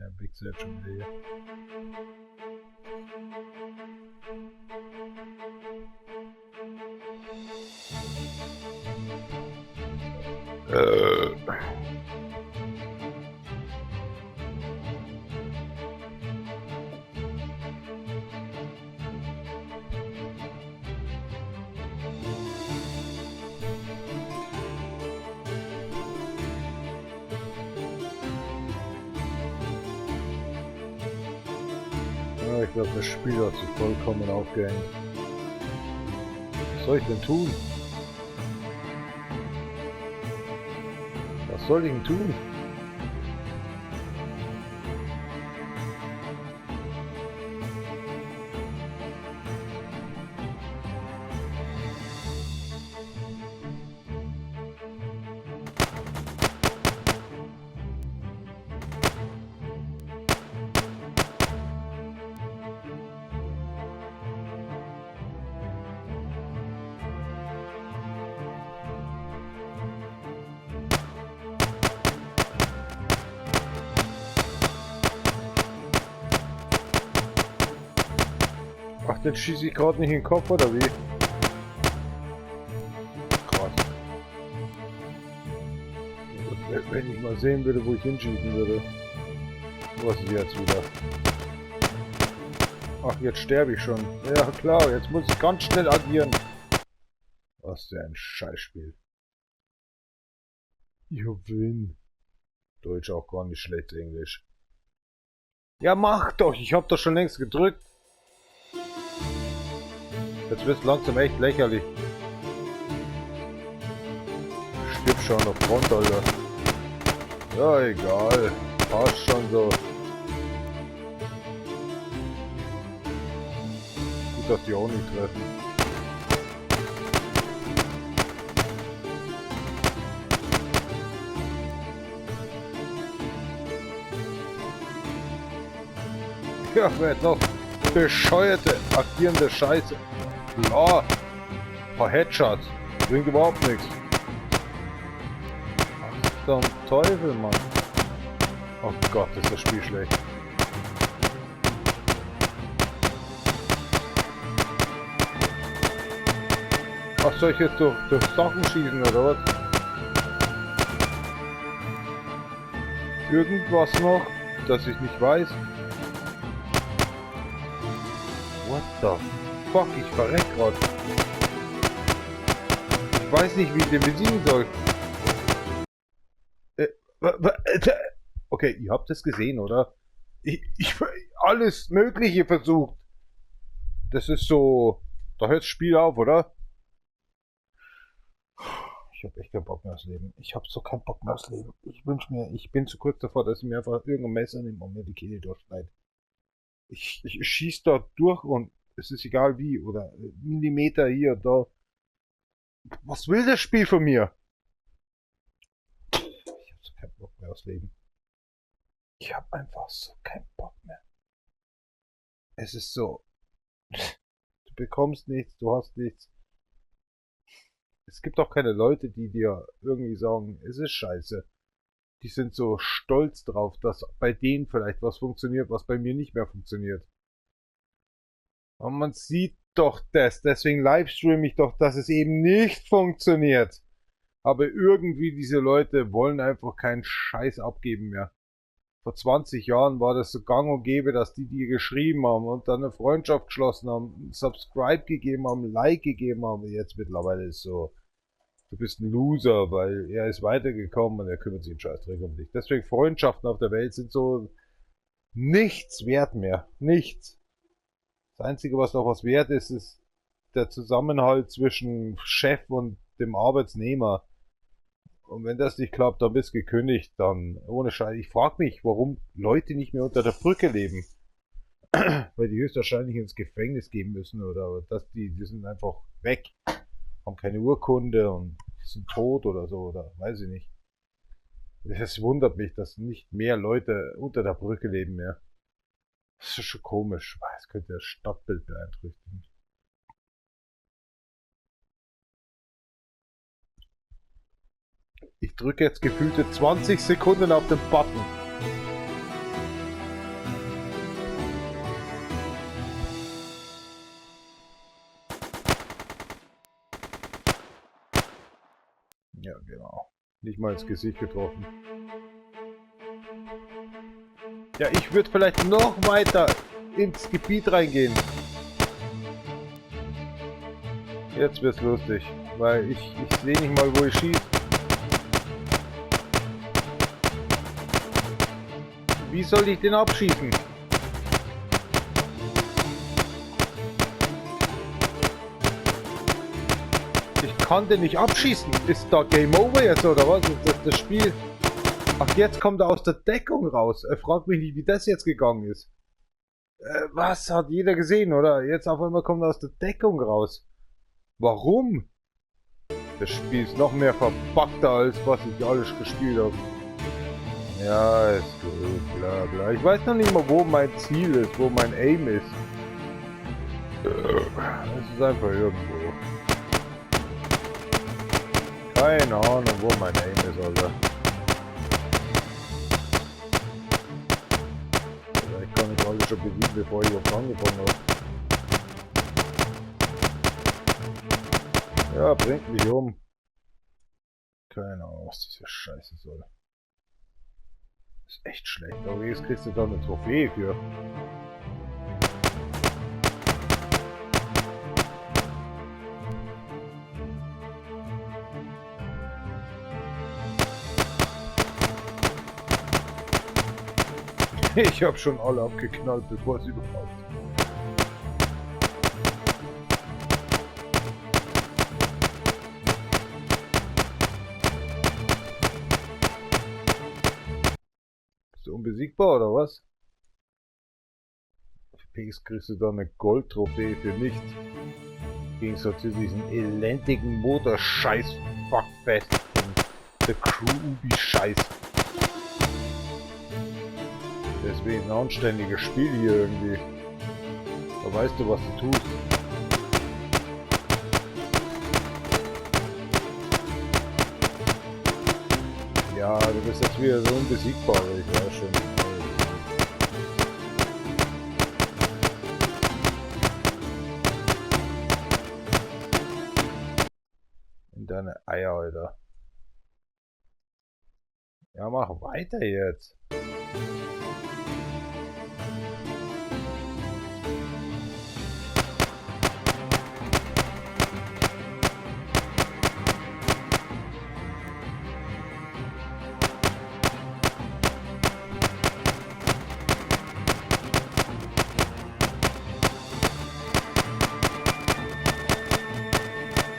Der Wichser jetzt schon wieder hier. Ja, ich glaube, das Spiel hat sich vollkommen aufgehängt. Was soll ich denn tun? Was soll ich denn tun? Ach, den schieße ich gerade nicht in den Kopf, oder wie? Krass. Wenn ich mal sehen würde, wo ich hinschießen würde. Was ist jetzt wieder? Ach, jetzt sterbe ich schon. Ja klar, jetzt muss ich ganz schnell agieren. Was für ein Scheißspiel. You win. Deutsch auch gar nicht schlecht, Englisch. Ja, mach doch! Ich hab doch schon längst gedrückt. Jetzt wird's langsam echt lächerlich. Stirb schon auf Front, Alter. Ja, egal. Passt schon so. Gut, dass die auch nicht treffen. Ja, wer hat noch bescheuerte, agierende Scheiße. Ja, ein paar Headshots. Bringt überhaupt nichts. Ach zum Teufel, Mann. Oh Gott, ist das Spiel schlecht. Ach, soll ich jetzt durch Sachen schießen, oder was? Irgendwas noch, das ich nicht weiß? What the fuck, ich verreck grad. Ich weiß nicht, wie ich den besiegen soll. Okay, ihr habt es gesehen, oder? Ich alles Mögliche versucht. Das ist so... Da hört das Spiel auf, oder? Ich hab echt keinen Bock mehr aufs Leben. Ich hab so keinen Bock mehr aufs Leben. Ich wünsch mir... Ich bin zu kurz davor, dass ich mir einfach irgendein Messer nehme und mir die Kehle durchschneide. Ich schieß da durch und es ist egal wie. Oder Millimeter hier, da. Was will das Spiel von mir? Ich hab so keinen Bock mehr aufs Leben. Ich hab einfach so keinen Bock mehr. Es ist so. Du bekommst nichts, du hast nichts. Es gibt auch keine Leute, die dir irgendwie sagen, es ist scheiße. Die sind so stolz drauf, dass bei denen vielleicht was funktioniert, was bei mir nicht mehr funktioniert. Und man sieht doch das, deswegen livestream ich doch, dass es eben nicht funktioniert. Aber irgendwie diese Leute wollen einfach keinen Scheiß abgeben mehr. Vor 20 Jahren war das so gang und gäbe, dass die geschrieben haben und dann eine Freundschaft geschlossen haben, ein Subscribe gegeben haben, ein Like gegeben haben. Jetzt mittlerweile ist so, du bist ein Loser, weil er ist weitergekommen und er kümmert sich einen Scheißdreck um dich. Deswegen Freundschaften auf der Welt sind so nichts wert mehr. Nichts. Das Einzige, was noch was wert ist, ist der Zusammenhalt zwischen Chef und dem Arbeitsnehmer. Und wenn das nicht klappt, dann bist du gekündigt, dann ohne Scheiß. Ich frage mich, warum Leute nicht mehr unter der Brücke leben. Weil die höchstwahrscheinlich ins Gefängnis gehen müssen oder dass die sind einfach weg. Haben keine Urkunde und sind tot oder so oder weiß ich nicht. Es wundert mich, dass nicht mehr Leute unter der Brücke leben mehr. Das ist schon komisch. Es könnte das Stadtbild beeinträchtigen. Ich drücke jetzt gefühlte 20 Sekunden auf den Button. Ja, genau. Nicht mal ins Gesicht getroffen. Ja, ich würde vielleicht noch weiter ins Gebiet reingehen. Jetzt wird's lustig, weil ich sehe nicht mal, wo ich schieße. Wie soll ich den abschießen? Ich kann den nicht abschießen. Ist da Game Over jetzt oder was? Ist das Spiel? Ach, jetzt kommt er aus der Deckung raus. Er fragt mich nicht, wie das jetzt gegangen ist. Was? Hat jeder gesehen, oder? Jetzt auf einmal kommt er aus der Deckung raus. Warum? Das Spiel ist noch mehr verpackter, als was ich alles gespielt habe. Ja, ist gut, bla bla. Ich weiß noch nicht mal, wo mein Ziel ist, wo mein Aim ist. Es ist einfach irgendwo. Keine Ahnung, wo mein Aim ist, Alter. Vielleicht kann ich alles schon besiegen, bevor ich überhaupt angefangen habe. Ja, bringt mich um. Keine Ahnung, was diese Scheiße soll. Ist echt schlecht, aber jetzt kriegst du da eine Trophäe für. Ich hab schon alle abgeknallt, bevor sie überhaupt. Bist du unbesiegbar oder was? Für kriegst du da eine Goldtrophäe für nichts. Im Gegensatz zu diesen elendigen Motorscheiß-Fuckfest und der Crew-Scheiß. Deswegen ein anständiges Spiel hier irgendwie. Da weißt du, was du tust. Ja, du bist jetzt wieder so unbesiegbar, ich weiß schon. In deine Eier, Alter. Ja, mach weiter jetzt.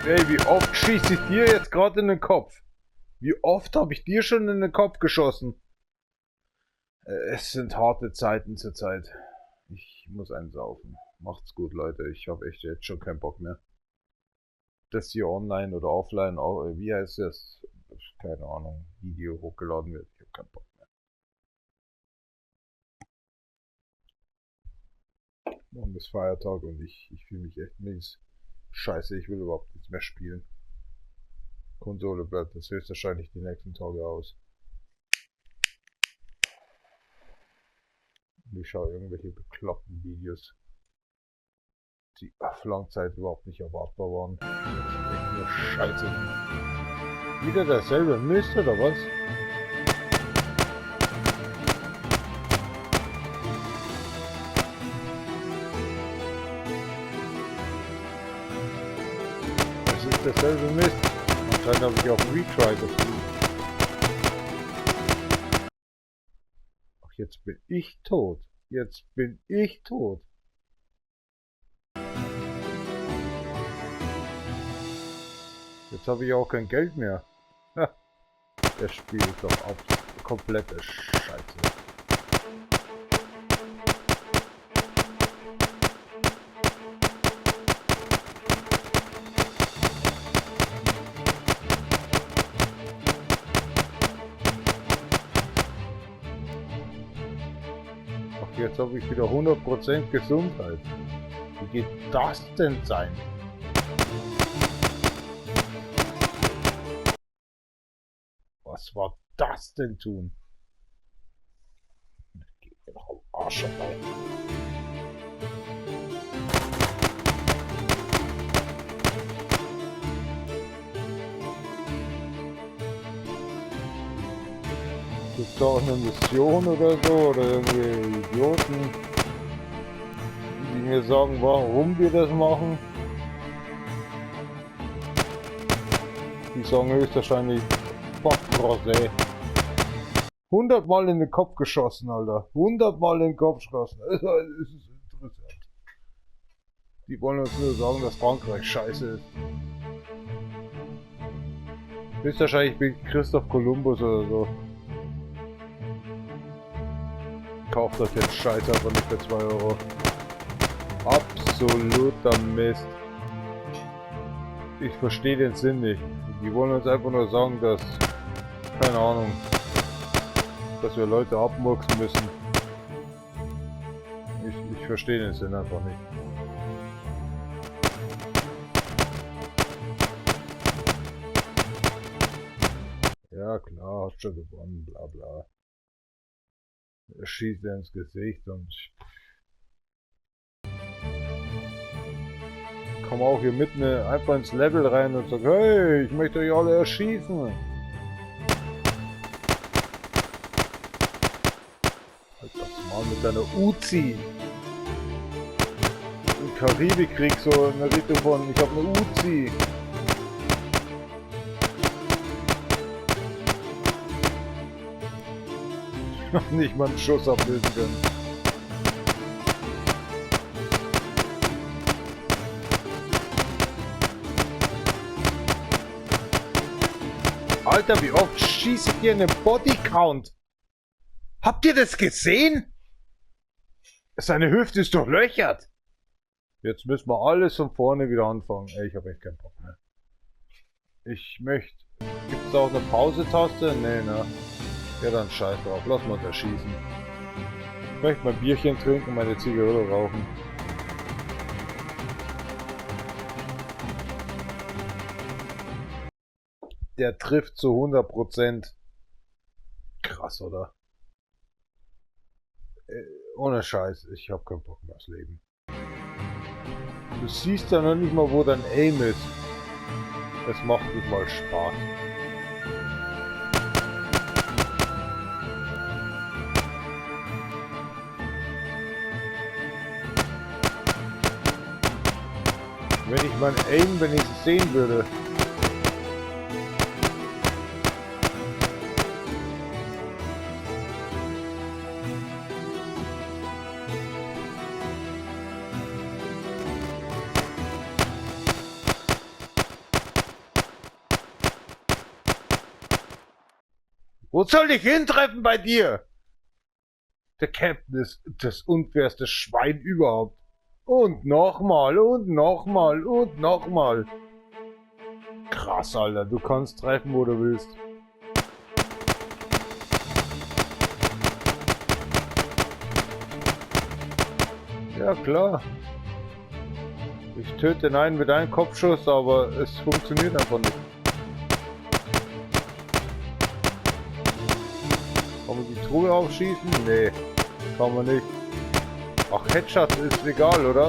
Ey, wie oft schieße ich dir jetzt gerade in den Kopf? Wie oft habe ich dir schon in den Kopf geschossen? Es sind harte Zeiten zur Zeit. Ich muss einen saufen. Macht's gut, Leute. Ich habe echt jetzt schon keinen Bock mehr. Das hier online oder offline, wie heißt das? Keine Ahnung. Video hochgeladen wird. Ich habe keinen Bock mehr. Morgen ist Feiertag und ich fühle mich echt mies. Scheiße, ich will überhaupt nichts mehr spielen. Konsole bleibt das höchstwahrscheinlich die nächsten Tage aus. Und ich schaue irgendwelche bekloppten Videos, die auf Langzeit überhaupt nicht erwartbar waren. Das ist echt nur Scheiße. Wieder derselbe Mist, oder was? Das ist derselbe Mist. Anscheinend habe ich auch Retry gefunden. Ach, jetzt bin ich tot. Jetzt bin ich tot. Jetzt habe ich auch kein Geld mehr. Ha, das Spiel ist doch auf komplette Scheiße. Ach, jetzt habe ich wieder 100% Gesundheit. Wie geht das denn sein? Was war das denn tun? Geh mir doch am Arsch vorbei. Gibt's auch eine Mission oder so, oder irgendwie Idioten, die mir sagen, warum wir das machen? Die sagen höchstwahrscheinlich, fuck Rosé. 100 Mal in den Kopf geschossen, Alter. 100 Mal in den Kopf geschossen. Das ist interessant. Die wollen uns nur sagen, dass Frankreich scheiße ist. Höchstwahrscheinlich bin ich Christoph Kolumbus oder so. Kauft euch den Scheiß einfach nicht für 2 Euro. Absoluter Mist. Ich verstehe den Sinn nicht. Die wollen uns einfach nur sagen, dass, keine Ahnung, dass wir Leute abmurksen müssen. Ich verstehe den Sinn einfach nicht. Ja klar, hast schon gewonnen, bla bla. Er schießt dir ins Gesicht und ich komme auch hier mitten einfach ins Level rein und sage, hey, ich möchte euch alle erschießen. Halt das mal mit deiner Uzi. Im Karibikkrieg so in der Richtung von, ich habe eine Uzi. Noch nicht mal einen Schuss ablösen können. Alter, wie oft schieße ich dir einen Bodycount? Habt ihr das gesehen? Seine Hüfte ist durchlöchert. Jetzt müssen wir alles von vorne wieder anfangen. Ey, ich habe echt keinen Bock mehr. Ich möchte... Gibt es auch eine Pause-Taste? Nee, ne? Ja, dann scheiß drauf. Lass mal da schießen. Ich möchte mein Bierchen trinken und meine Zigarette rauchen. Der trifft zu 100%. Krass, oder? Ohne Scheiß, ich hab keinen Bock mehr aufs Leben. Du siehst ja noch nicht mal, wo dein Aim ist. Es macht nicht mal Spaß. Wenn ich mein Aim wenigstens sehen würde. Wo soll ich hintreffen bei dir? Der Captain ist das unfairste Schwein überhaupt. Und nochmal, und nochmal, und nochmal. Krass, Alter, du kannst treffen, wo du willst. Ja, klar. Ich töte den einen mit einem Kopfschuss, aber es funktioniert einfach nicht. Kann man die Truhe aufschießen? Nee, kann man nicht. Ach, Headshot ist egal, oder?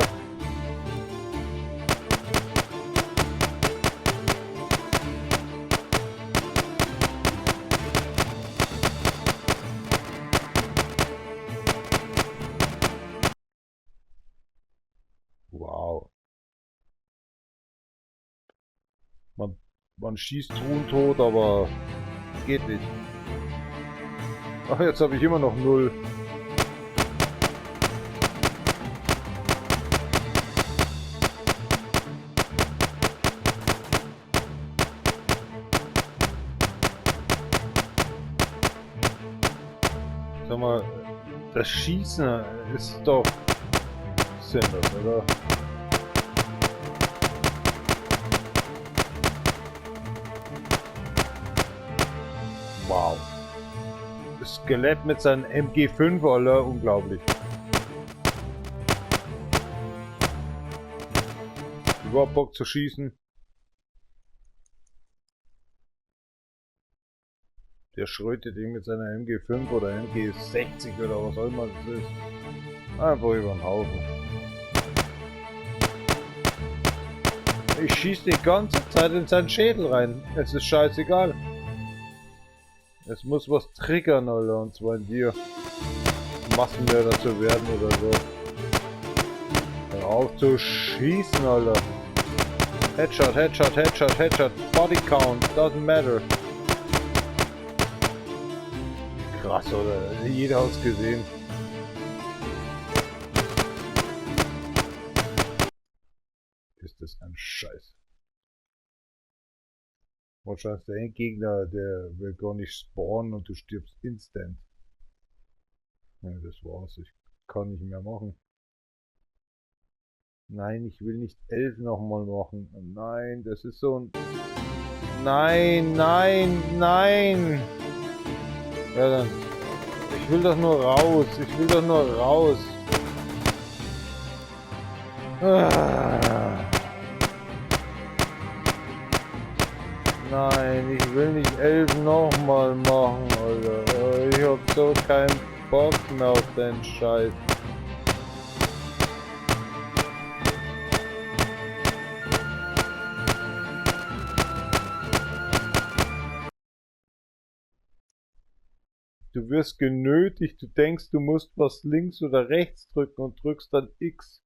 Wow. Man schießt Truhen tot, aber geht nicht. Ach, jetzt habe ich immer noch 0. Sag mal, das Schießen ist doch sinnlos, oder? Wow. Das Skelett mit seinem MG5, Alter, unglaublich. Überhaupt Bock zu schießen. Der schrötet ihn mit seiner MG5 oder MG60 oder was auch immer das ist. Einfach über den Haufen. Ich schieße die ganze Zeit in seinen Schädel rein. Es ist scheißegal. Es muss was triggern, Alter, und zwar in dir. Massenmörder zu werden oder so. Hör auf zu schießen, Alter. Headshot, Headshot, Headshot, Headshot. Body count, doesn't matter. Krass, oder? Jeder hat's gesehen. Ist das ein Scheiß. Wahrscheinlich der Endgegner, der will gar nicht spawnen und du stirbst instant. Ja, das war's. Ich kann nicht mehr machen. Nein, ich will nicht 11 nochmal machen. Nein, das ist so ein... Nein, nein, nein! Ja dann... Ich will doch nur raus. Ich will doch nur raus. Ah. Nein, ich will nicht 11 nochmal machen, Alter. Ich hab so keinen Bock mehr auf den Scheiß. Du wirst genötigt, du denkst, du musst was links oder rechts drücken und drückst dann X.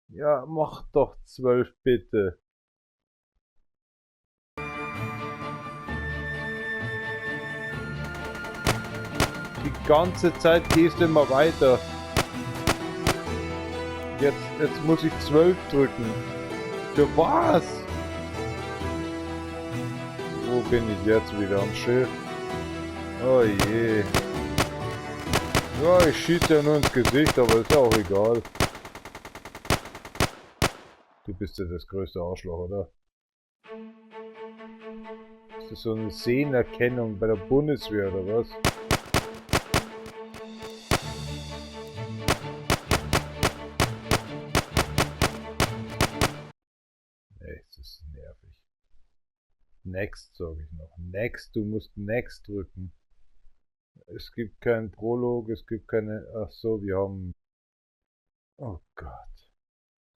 Ja, mach doch 12 bitte. Die ganze Zeit gehst du immer weiter. Jetzt muss ich 12 drücken. Für was? Wo bin ich jetzt wieder am Schiff? Oh je. Ja, ich schieße ja nur ins Gesicht, aber ist ja auch egal. Du bist ja das größte Arschloch, oder? Ist das so eine Szenenerkennung bei der Bundeswehr, oder was? Echt, das ist nervig. Next, sage ich noch. Next, du musst Next drücken. Es gibt keinen Prolog, es gibt keine... Ach so, wir haben... Oh Gott.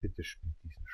Bitte spiel diesen